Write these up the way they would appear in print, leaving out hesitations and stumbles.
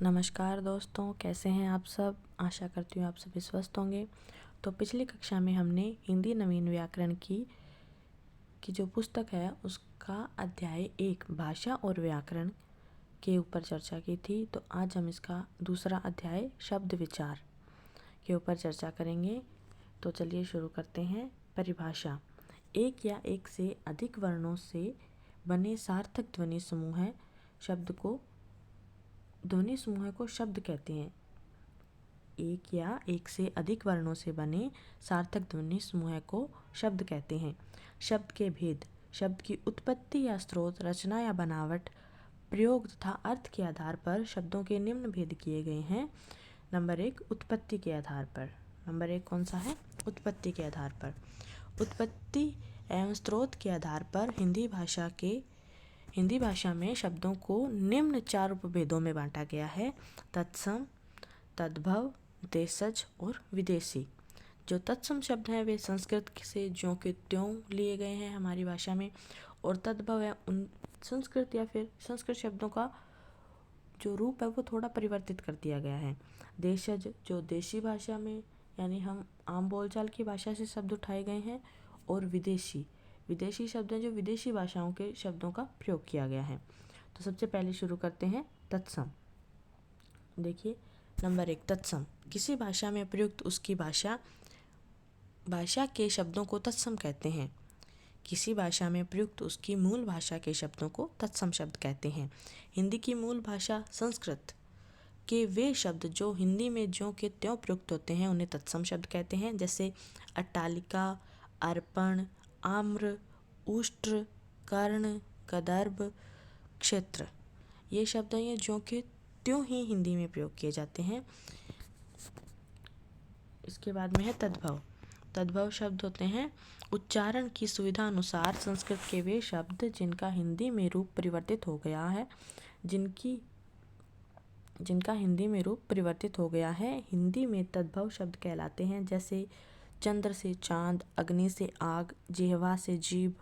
नमस्कार दोस्तों, कैसे हैं आप सब। आशा करती हूँ आप सभी स्वस्थ होंगे। तो पिछली कक्षा में हमने हिंदी नवीन व्याकरण की जो पुस्तक है उसका अध्याय 1 भाषा और व्याकरण के ऊपर चर्चा की थी। तो आज हम इसका दूसरा अध्याय शब्द विचार के ऊपर चर्चा करेंगे। तो चलिए शुरू करते हैं। परिभाषा: एक या एक से अधिक वर्णों से बने सार्थक ध्वनि समूह को शब्द कहते हैं। एक या एक से अधिक वर्णों से बने सार्थक ध्वनि समूह को शब्द कहते हैं। शब्द के भेद: शब्द की उत्पत्ति या स्रोत, रचना या बनावट, प्रयोग तथा अर्थ के आधार पर शब्दों के निम्न भेद किए गए हैं। नंबर 1, उत्पत्ति के आधार पर। नंबर 1 कौन सा है? उत्पत्ति के आधार पर। उत्पत्ति एवं स्रोत के आधार पर हिंदी भाषा में शब्दों को निम्न 4 उपभेदों में बांटा गया है: तत्सम, तद्भव, देशज और विदेशी। जो तत्सम शब्द हैं वे संस्कृत से ज्यों के त्यों लिए गए हैं हमारी भाषा में, और तद्भव है उन संस्कृत या फिर संस्कृत शब्दों का जो रूप है वो थोड़ा परिवर्तित कर दिया गया है। देशज जो देशी भाषा में यानी हम आम बोलचाल की भाषा से शब्द उठाए गए हैं, और विदेशी शब्द हैं जो विदेशी भाषाओं के शब्दों का प्रयोग किया गया है। तो सबसे पहले शुरू करते हैं तत्सम। देखिए नंबर 1, तत्सम। किसी भाषा में प्रयुक्त उसकी भाषा के शब्दों को तत्सम कहते हैं। किसी भाषा में प्रयुक्त उसकी मूल भाषा के शब्दों को तत्सम शब्द कहते हैं। हिंदी की मूल भाषा संस्कृत के वे शब्द जो हिंदी में ज्यों के त्यों प्रयुक्त होते हैं उन्हें तत्सम शब्द कहते हैं। जैसे अट्टालिका, अर्पण, आम्र, उष्ट्र, कर्ण, कदर्भ, क्षेत्र। ये शब्द हैं ज्यों के त्यों ही हिंदी में प्रयोग किए जाते हैं। इसके बाद में है तद्भव। तद्भव शब्द होते हैं उच्चारण की सुविधा अनुसार संस्कृत के वे शब्द जिनका हिंदी में रूप परिवर्तित हो गया है हिंदी में तद्भव शब्द कहलाते हैं। जैसे चंद्र से चांद, अग्नि से आग, जिह्वा से जीभ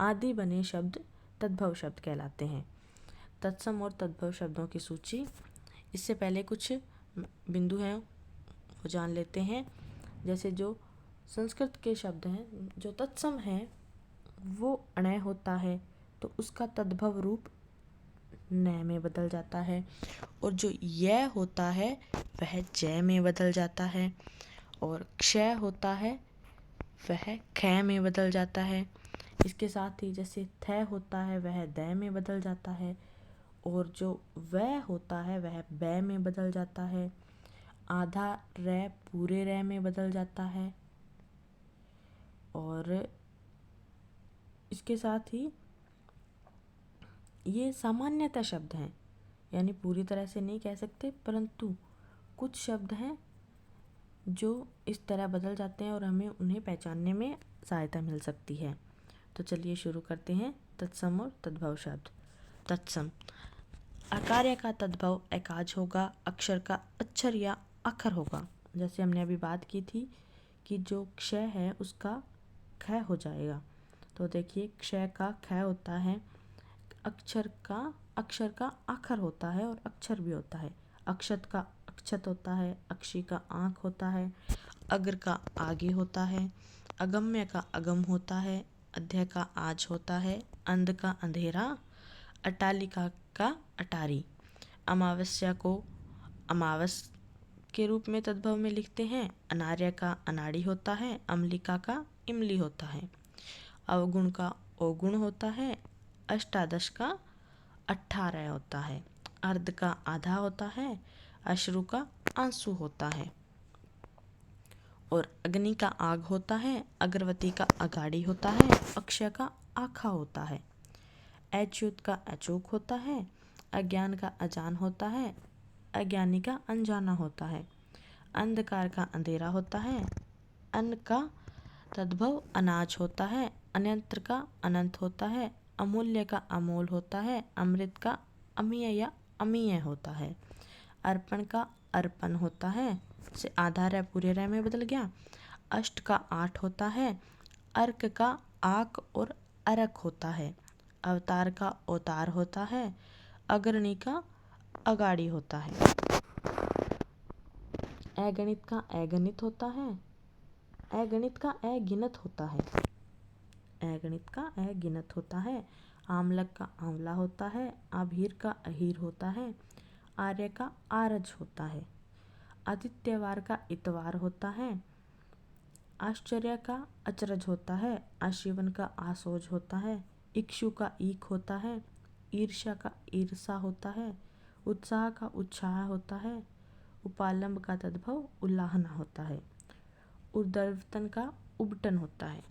आदि बने शब्द तद्भव शब्द कहलाते हैं। तत्सम और तद्भव शब्दों की सूची। इससे पहले कुछ बिंदु हैं वो जान लेते हैं। जैसे जो संस्कृत के शब्द हैं जो तत्सम हैं वो अणय होता है तो उसका तद्भव रूप न में बदल जाता है, और जो य होता है वह जय में बदल जाता है, और क्षय होता है वह ख में बदल जाता है। इसके साथ ही जैसे थ होता है वह द में बदल जाता है, और जो वह होता है वह बै में बदल जाता है। आधा र पूरे र में बदल जाता है, और इसके साथ ही ये सामान्यतः शब्द हैं, यानी पूरी तरह से नहीं कह सकते, परंतु कुछ शब्द हैं जो इस तरह बदल जाते हैं और हमें उन्हें पहचानने में सहायता मिल सकती है। तो चलिए शुरू करते हैं तत्सम और तद्भव शब्द। तत्सम: आकार्य का तद्भव एकाज होगा, अक्षर का अक्षर या अखर होगा। जैसे हमने अभी बात की थी कि जो क्षय है उसका ख हो जाएगा। तो देखिए क्षय का ख होता है, अक्षर का आखर होता है और अक्षर भी होता है। अक्षत का अक्षत होता है, अक्षी का आँख होता है, अग्र का आगे होता है, अगम्य का अगम होता है, अध्यय का आज होता है, अंध का अंधेरा, अटालिका का अटारी। अमावस्या को अमावस के रूप में तद्भव में लिखते हैं। अनार्य का अनाड़ी होता है, अम्लिका का इमली होता है, अवगुण का अवगुण होता है, अष्टादश का 18 होता है, अर्ध का आधा होता है, अश्रु का आंसू होता है, और अग्नि का आग होता है, अगरवती का अगाड़ी होता है, अक्षय का आखा होता है, अच्युत का अचूक होता है, अज्ञान का अजान होता है, अज्ञानी का अनजाना होता है, अंधकार का अंधेरा होता है, अन्न का तद्भव अनाज होता है, अनंत्र का अनंत होता है, अमूल्य का अमोल होता है, अमृत का अमीय या अमीय होता है, अर्पण का अर्पण होता है, से आधा रै पूरे रै में बदल गया, अष्ट का 8 होता है, अर्क का आक और अरक होता है, अवतार का अवतार होता है, अग्रणी का अगाड़ी होता है। अगणित का अगणित होता है। अगणित का अगिनत होता है। अगणित का अगिनत होता है। आमलक का आंवला होता है। आभीर का अहीर होता है। आर्य का आरज होता है। आदित्यवार का इतवार होता है। आश्चर्य का अचरज होता है। आशीवन का आसोज होता है। इक्षु का ईख होता है। ईर्ष्या का ईर्षा होता है। उत्साह का उत्साह होता है। उपालंब का तद्भव उल्लाहना होता है। उर्ध्वतन का उबटन होता है।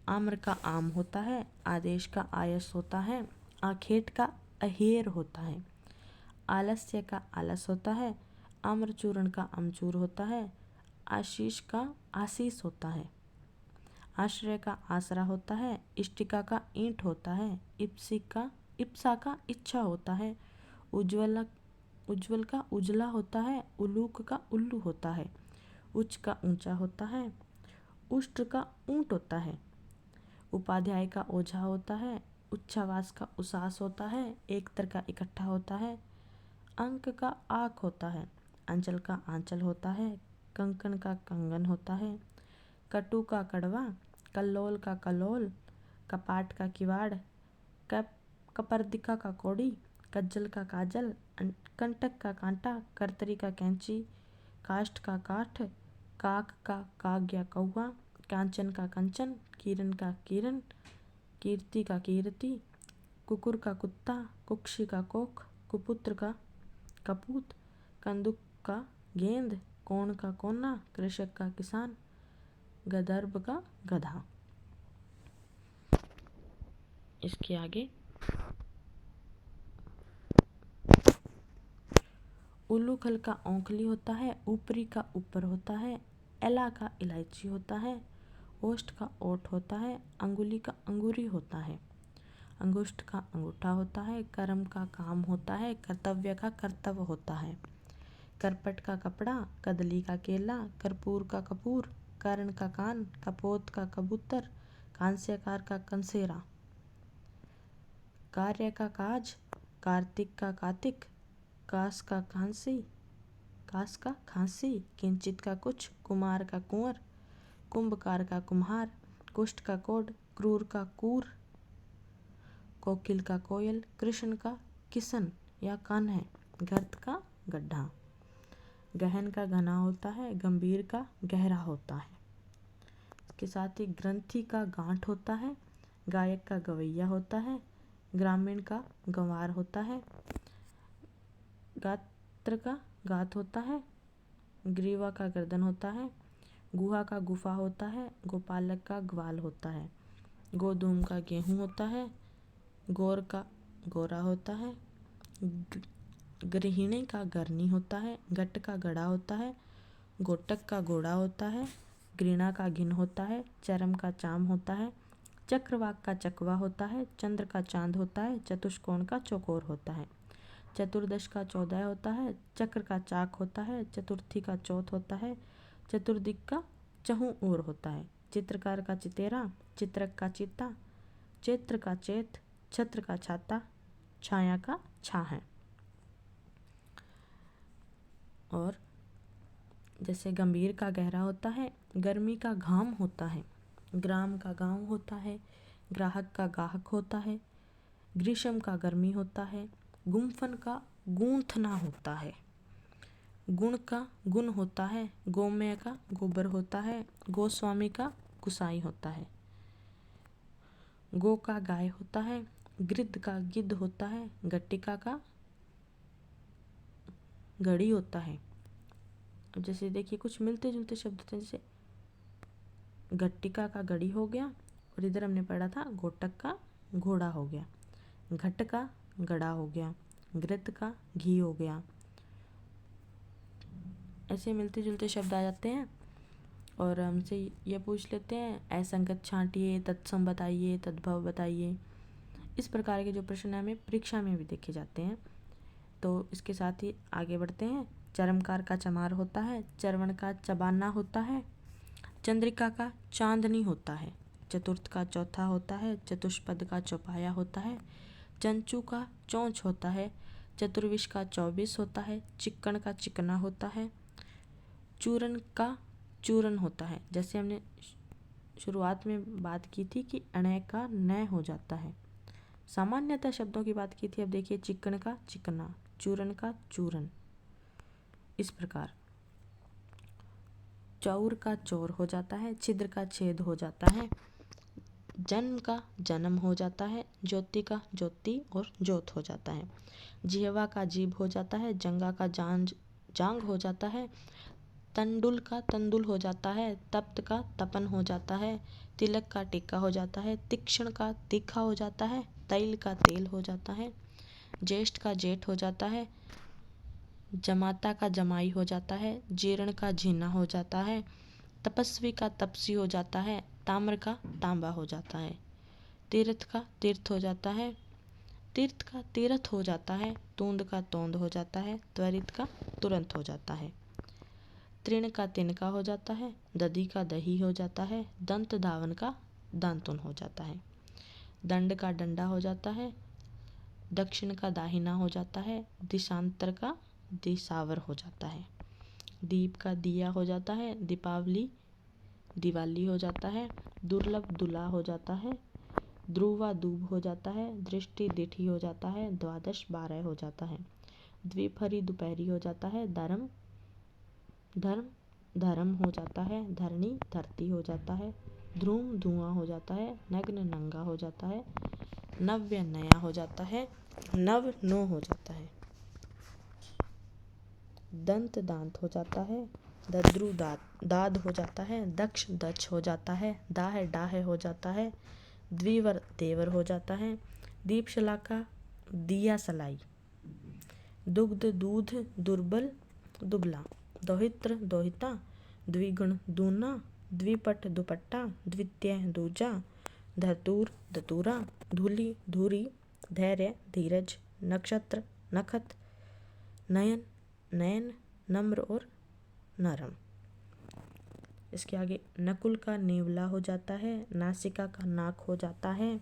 आम्र का आम होता है। आदेश का आयस होता है। आखेट का अहेर होता है। आलस्य का आलस होता है। आम्रचूर्ण का अमचूर होता है। आशीष का आशीष होता है। आश्रय का आसरा होता है। इष्टिका का ईंट होता है। इप्सा का इच्छा होता है। उज्ज्वल का उजला होता है। उलूक का उल्लू होता है। उच्च का ऊंचा होता है। उष्ट का ऊंट होता है। उपाध्याय का ओझा होता है। उच्छावास का उसास होता है। एकतर का इकट्ठा होता है। अंक का आक होता है। अंचल का आंचल होता है। कंकण का कंगन होता है। कटु का कड़वा। कल्लोल का कलोल। कपाट का किवाड़। कपर्दिका का कौड़ी। कज्जल का काजल। कंटक का कांटा। करतरी का कैंची। काष्ठ का काठ। काक का काग या कौवा। कांचन का कंचन। किरण का किरण। कीर्ति का कीर्ति। कुकुर का कुत्ता। कुक्षी का कोख। कुपुत्र का कपूत। कंदुक का गेंद। कोण का कोना। कृषक का किसान। गदर्भ का गधा। इसके आगे उल्लूखल का औंखली होता है। ऊपरी का ऊपर होता है। एला का इलायची होता है। ओष्ठ का ओठ होता है। अंगुली का अंगूरी होता है। अंगुष्ठ का अंगूठा होता है। कर्म का काम होता है। कर्तव्य का कर्तव्य होता है। करपट का कपड़ा। कदली का केला। कर्पूर का कपूर। कर्ण का कान। कपोत का कबूतर। कांस्यकार का कंसेरा। कार्य का काज। कार्तिक का कातिक। कास का खांसी। किंचित का कुछ। कुमार का कुंवर। कुंभकार का कुम्हार। कुष्ठ का कोड। क्रूर का कूर। कोकिल का कोयल। कृष्ण का किसन या कान्ह। गर्त का गड्ढा। गहन का घना होता है। गंभीर का गहरा होता है। इसके साथ ही ग्रंथि का गांठ होता है। गायक का गवैया होता है। ग्रामीण का गंवार होता है। गात्र का गात होता है। ग्रीवा का गर्दन होता है। गुहा का गुफा होता है। गोपालक का ग्वाल होता है। गोधूम का गेहूं होता है। गोर का गोरा होता है। गृहिणी का गरनी होता है। गट का गड़ा होता है। गोटक का घोड़ा होता है। घृणा का घिन होता है। चरम का चाम होता है। चक्रवाक का चकवा होता है। चंद्र का चांद होता है। चतुष्कोण का चौकोर होता है। चतुर्दश का 14 होता है। चक्र का चाक होता है। चतुर्थी का चौथ होता है। चतुर्दिक का चहुं ओर होता है। चित्रकार का चितेरा। चित्रक का चित्ता। चैत्र का चैत। छत्र का छाता। छाया का छा है। और जैसे गंभीर का गहरा होता है। गर्मी का घाम होता है। ग्राम का गांव होता है। ग्राहक का गाहक होता है। ग्रीष्म का गर्मी होता है। गुम्फन का गूंथना होता है। गुण का गुण होता है। गोमय का गोबर होता है। गोस्वामी का गुसाई होता है। गो का गाय होता है। गिद्ध का गिद्ध होता है। गट्टिका का घड़ी होता है। अब जैसे देखिए कुछ मिलते जुलते शब्द थे, जैसे गट्टिका का घड़ी हो गया, और इधर हमने पढ़ा था गोटक का घोड़ा हो गया। घट का गड़ा हो गया। घृत का घी हो गया। ऐसे मिलते जुलते शब्द आ जाते हैं। और हमसे ये पूछ लेते हैं असंगत छांटिए, तत्सम बताइए, तद्भव बताइए। इस प्रकार के जो प्रश्न हमें परीक्षा में भी देखे जाते हैं। तो इसके साथ ही आगे बढ़ते हैं। चरमकार का चमार होता है। चरवण का चबाना होता है। चंद्रिका का चांदनी होता है। चतुर्थ का चौथा होता है। चतुष्पद का चौपाया होता है। चंचू का चोंच होता है। चतुर्विश का 24 होता है। चिक्कण का चिकना होता है। चूरन का चूरन होता है। जैसे हमने शुरुआत में बात की थी कि अणय का नय हो जाता है। सामान्यतः शब्दों की बात की थी। अब देखिए चिक्कण का चिकना, चूरन का चूरन, इस प्रकार। चौर का चौर हो जाता है। छिद्र का छेद हो जाता है। जन्म का जन्म हो जाता है। ज्योति का ज्योति और ज्योत हो जाता है। जिह्वा का जीभ हो जाता है। जंगा का जांग हो जाता है। तंडुल का तंदुल हो जाता है। तप्त का तपन हो जाता है। तिलक का टिक्का हो जाता है। तीक्ष्ण का तीखा हो जाता है। तैल का तेल हो जाता है। ज्येष्ठ का जेठ हो जाता है। जमाता का जमाई हो जाता है। जीर्ण का झीना हो जाता है। तपस्वी का तपसी हो जाता है। ताम्र का तांबा हो जाता है। तीर्थ का तीर्थ हो जाता है। तीर्थ का तीर्थ हो जाता है। तूंद का तोंद हो जाता है। त्वरित का तुरंत हो जाता है। तृण का तिनका हो जाता है। दधी का दही हो जाता है। दंत धावन का दांतुन हो जाता है। दंड का डंडा हो जाता है। दक्षिण का दाहिना हो जाता है। दिशांतर का दिशावर हो जाता है। दीप का दिया हो जाता है। दीपावली दिवाली हो जाता है। दुर्लभ दुला हो जाता है। ध्रुवा दूब हो जाता है। दृष्टि दिठी हो जाता है। द्वादश 12 हो जाता है। द्विपहरी दोपहरी हो जाता है। धर्म धर्म धर्म हो जाता है। धरणी धरती हो जाता है। ध्रुम धुआं हो जाता है। नग्न नंगा हो जाता है। नव्य नया हो जाता है। नव नो हो जाता है। दंत दांत हो जाता है। दद्रु दाद हो जाता है। दक्ष दक्ष हो जाता है। दाह डाह हो जाता है। द्विवर देवर हो जाता है। दीपशिला का दिया सलाई। दुग्ध दूध दुर्बल दुबला। दोहित्र दोहिता। द्विगुण दूना। द्विपट दुपट्टा। द्वितीय दूजा। धतूर धतूरा। धूली धूरी। धैर्य धीरज। नक्षत्र नखत। नयन नयन। नम्र और नरम। इसके आगे नकुल का नेवला हो जाता है। नासिका का नाक हो जाता है।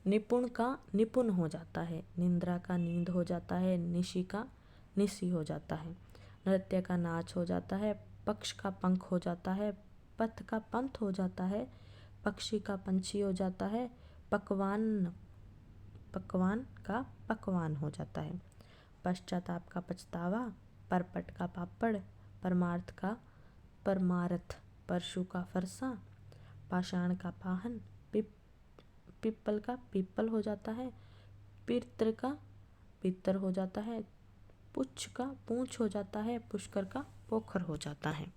निपुण का निपुण हो जाता है। निंद्रा का नींद हो जाता है। निशि का निसी हो जाता है। नृत्य का नाच हो जाता है। पक्ष का पंख हो जाता है। पथ का पंथ हो जाता है। पक्षी का पंछी हो जाता है। पकवान पकवान का पकवान हो जाता है। पश्चाताप का पछतावा। परपट का पापड़। परमार्थ का परमारथ। परशु का फरसा। पाषाण का पाहन। पिप्पल का पीपल हो जाता है। पित्र का पितर हो जाता है। पुच्छ का पूंछ हो जाता है। पुष्कर का पोखर हो जाता है।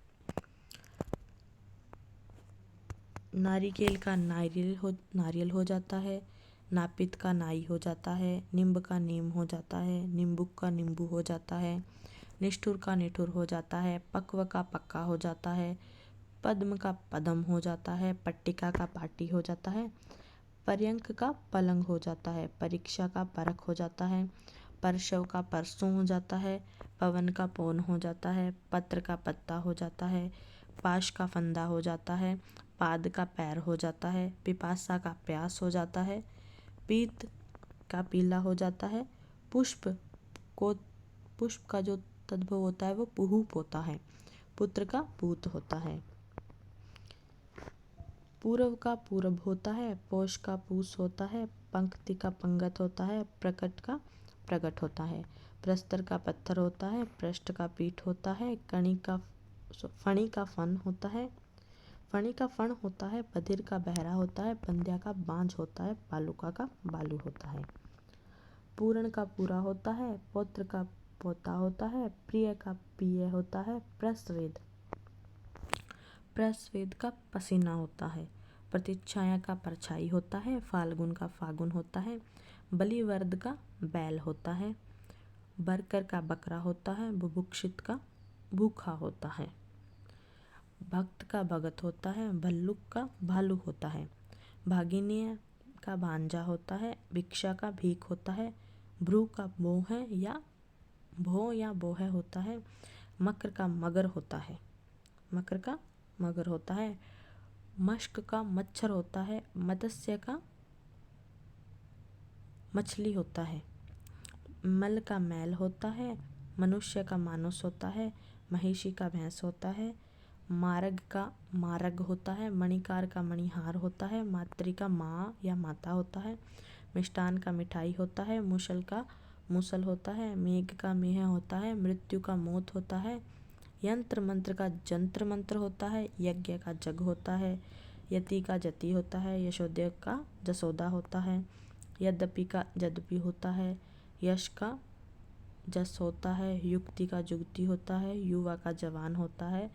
नारिकेल का नारियल हो जाता है। नापित का नाई हो जाता है। निम्ब का नीम हो जाता है। निम्बुक का नींबू हो जाता है। निष्ठुर का निठुर हो जाता है। पक्व का पक्का हो जाता है। पद्म का पदम हो जाता है। पट्टिका का पाटी हो जाता है। पर्यंक का पलंग हो जाता है। परीक्षा का परख हो जाता है। परशव का परसों हो जाता है। पवन का पौन हो जाता है। पत्र का पत्ता हो जाता है। पाश का फंदा हो जाता है। पाद का पैर हो जाता है। पिपासा का प्यास हो जाता है। पीत का पीला हो जाता है। पुष्प का जो तद्भव होता है वो पुहूप होता है। पुत्र का पूत होता है। पूर्व का पूरब होता है। पौष का पूस होता है। पंक्ति का पंगत होता है। प्रकट का प्रगट होता है। प्रस्तर का पत्थर होता है। पृष्ठ का पीठ होता है। फणी का फन होता है। फणी का फण होता है। बधिर का बहरा होता है। बंध्या का बांझ होता है। बालुका का बालू होता है। पूर्ण का पूरा होता है। पौत्र का पोता होता है। प्रिय का पिय होता है। प्रस्वेद का पसीना होता है। प्रतिच्छाया का परछाई होता है। फाल्गुन का फागुन होता है। बलिवर्द का बैल होता है। बरकर का बकरा होता है। बुभुक्षित का भूखा होता है। भक्त का भगत होता है। भल्लुक का भालू होता है। भागिनीय का भांजा होता है। भिक्षा का भीख होता है। भ्रू का मोह या बोह होता है। मकर का मगर होता है। मकर का मगर होता है। मश्क का मच्छर होता है। मत्स्य का मछली होता है। मल का मैल होता है, मनुष्य का मानुष होता है, महिषी का भैंस होता है, मार्ग का मार्ग होता है, मणिकार का मणिहार होता है, मातृ का माँ या माता होता है, मिष्टान का मिठाई होता है, मुसल का मूसल होता है, मेघ का मेह होता है, मृत्यु का मौत होता है, यंत्र मंत्र का जंत्र मंत्र होता है, यज्ञ का जग होता है, यति का जति होता है, यशोदय का जसोदा होता है, यद्यपि का यद्यपि होता है, यश का जस होता है, युक्ति का जुक्ति होता है, युवा का जवान होता है,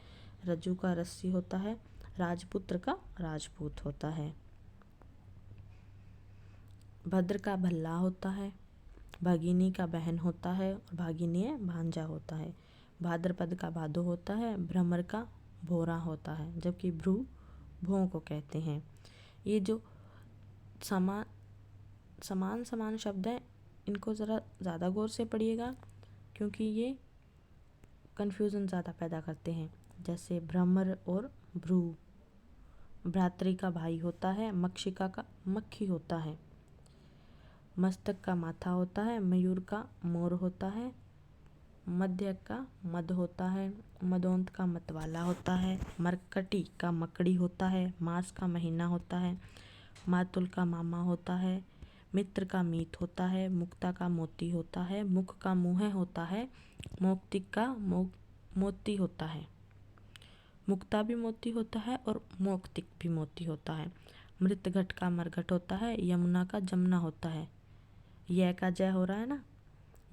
रज्जु का रस्सी होता है, राजपुत्र का राजपूत होता है, भद्र का भल्ला होता है, भगिनी का बहन होता है और भागिनी भांजा होता है, भाद्रपद का भादो होता है, भ्रमर का भोरा होता है, जबकि भ्रू भों को कहते हैं। ये जो समान शब्द हैं इनको ज़रा ज़्यादा गौर से पढ़िएगा क्योंकि ये कन्फ्यूज़न ज़्यादा पैदा करते हैं। जैसे भ्रमर और भ्रू, भ्रातृ का भाई होता है, मक्षिका का मक्खी होता है, मस्तक का माथा होता है, मयूर का मोर होता है, मध्य का मद होता है, मदोंत का मतवाला होता है, मरकटी का मकड़ी होता है, मास का महीना होता है, मातुल का मामा होता है, मित्र का मीत होता है, मुक्ता का मोती होता है, मुख का मुँह होता है, मौक्तिक का मोती होता है, मुक्ता भी मोती होता है और मौक्तिक भी मोती होता है, मृत घट का मरघट होता है, यमुना का जमुना होता है, यह का जय हो रहा है ना,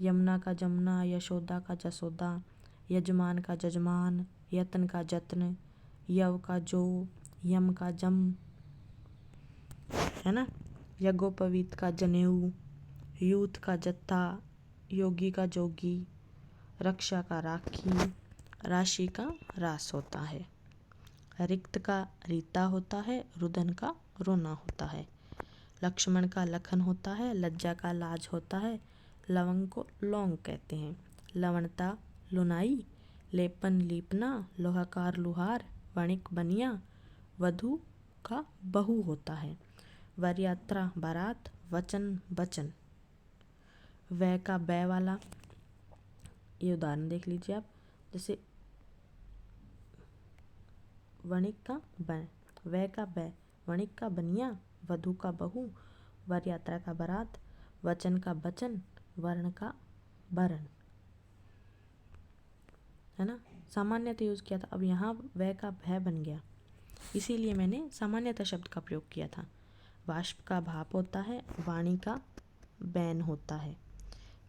यमुना का जमुना, यशोदा का जसोदा, यजमान का जजमान, यत्न का जत्न, यव का जो, यम का जम, है ना, यज्ञोपवीत का जनेऊ, यूथ का जत्था, योगी का जोगी, रक्षा का राखी, राशि का रास होता है, रिक्त का रीता होता है, रुदन का रोना होता है, लक्ष्मण का लखन होता है, लज्जा का लाज होता है, लवंग को लौंग कहते हैं, लवणता लुनाई, लेपन लीपना, लोहाकार लुहार, वणिक बनिया, वधु का बहू होता है, वर यात्रा बारात, वचन बचन, वह का बै वाला, ये उदाहरण देख लीजिए आप, जैसे वणिक का बै, वह का बै, वणिक का बनिया, वधु का बहू, वर यात्रा का बारात, वचन का बचन, वर्ण का वरण, है ना। सामान्यतः यूज़ किया था, अब यहाँ वह का भय बन गया, इसीलिए मैंने सामान्यतः शब्द का प्रयोग किया था। वाष्प का भाप होता है, वाणी का बैन होता है,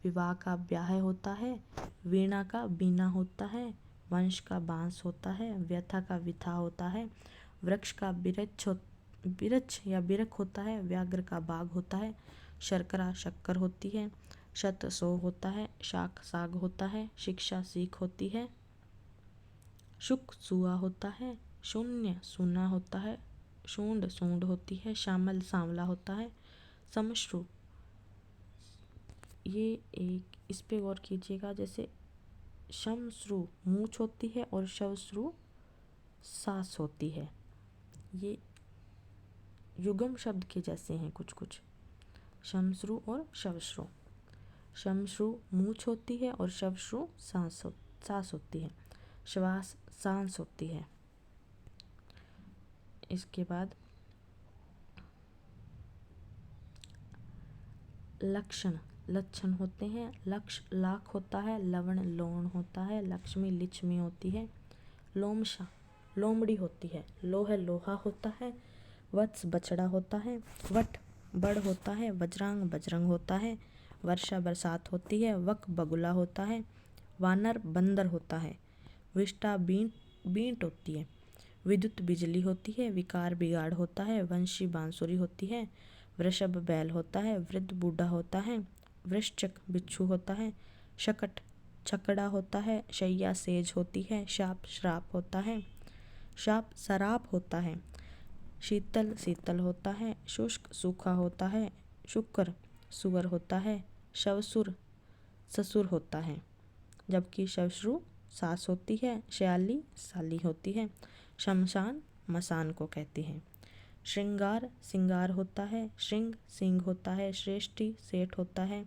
विवाह का ब्याह होता है, वीणा का बीना होता है, वंश का बांस होता है, व्यथा का विथा होता है, वृक्ष का बिरछ या बिरख होता है, व्याघ्र का बाघ होता है, शर्करा शक्कर होती है, शत सौ होता है, शाक साग होता है, शिक्षा सीख होती है, शुक सुआ होता है, शून्य सूना होता है, शूंड सूंड होती है, शामल सांवला होता है, समश्रु, ये एक इस पे गौर कीजिएगा, जैसे शमश्रु मूछ होती है और शवश्रु सांस होती है, ये युगम शब्द के जैसे हैं कुछ कुछ, शमश्रु और शवश्रु, शमश्रु मूछ होती है और शवश्रु सांस होती है, श्वास सांस होती है। इसके बाद लक्षण लक्षण होते हैं, लक्ष्य लाख होता है, लवण लोण होता है, लक्ष्मी लिच्छमी होती है, लोमशा लोमड़ी होती है, लोह लोहा होता है, वत्स बछड़ा होता है, वट बड़ होता है, वज्रांग बजरंग होता है, वर्षा बरसात होती है, वक बगुला होता है, वानर बंदर होता है, विष्टा बींट होती है, विद्युत बिजली होती है, विकार बिगाड़ होता है, वंशी बांसुरी होती है, वृषभ बैल होता है, वृद्ध बूढ़ा होता है, वृश्चिक बिच्छू होता है, शकट छकड़ा होता है, शैया सेज होती है, शाप श्राप होता है, शाप सराप होता है, शीतल शीतल होता है, शुष्क सूखा होता है, शुक्र सुअर होता है, शवसुर ससुर होता है, जबकि शवश्रु सास होती है, श्याली साली होती है, शमशान मसान को कहते हैं, श्रृंगार सिंगार होता है, श्रृंग सिंह होता है, श्रेष्ठी सेठ होता है,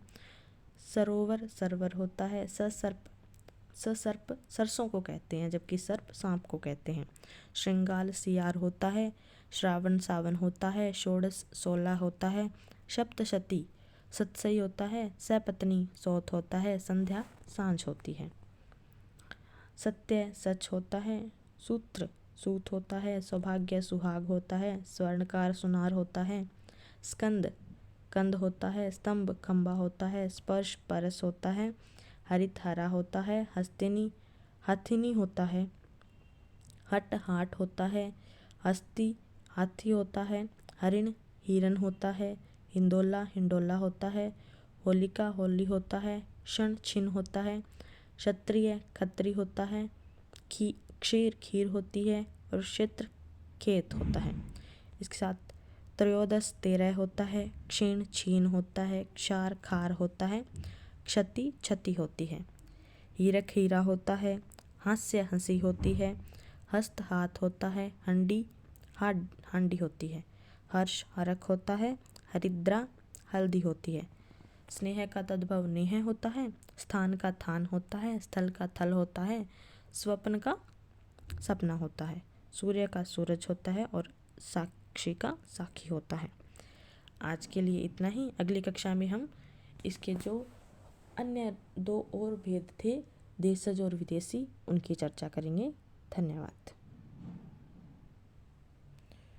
सरोवर सरवर होता है। ससर्प सरसों को कहते हैं, जबकि सर्प सांप को कहते हैं। श्रृंगाल सियार होता है। श्रावण सावन होता है। षोडश 16 होता है। सप्तशती सतसई होता है। सपत्नी सौत होता है। संध्या सांझ होती है। सत्य सच होता है। सूत्र सूत होता है। सौभाग्य सुहाग होता है। स्वर्णकार सुनार होता है। स्कंद कंद होता है। स्तंभ खंबा होता है। स्पर्श परस होता है। हरित हरा होता है। हस्तिनी हथिनी होता है। हट हाट होता है। हस्ती हाथी होता है। हरिण हिरन होता है। हिंडोला हिंडोला होता है। होलिका होली होता है। क्षण छिन होता है। क्षत्रिय खत्री होता है। क्षीर खीर होती है। और क्षेत्र खेत होता है। इसके साथ त्रयोदश 13 होता है। क्षीण छीन होता है। क्षार खार होता है। क्षति क्षति होती है। हीरक हीरा होता है। हास्य हंसी होती है। हस्त हाथ होता है। हंडी हांडी होती है। हर्ष हरक होता है। हरिद्रा हल्दी होती है। स्नेह का तद्भव नेह होता है। स्थान का थान होता है। स्थल का थल होता है। स्वप्न का सपना होता है। सूर्य का सूरज होता है और साक्षी का साखी होता है। आज के लिए इतना ही। अगली कक्षा में हम इसके जो अन्य 2 और भेद थे, देशज और विदेशी, उनकी चर्चा करेंगे। धन्यवाद।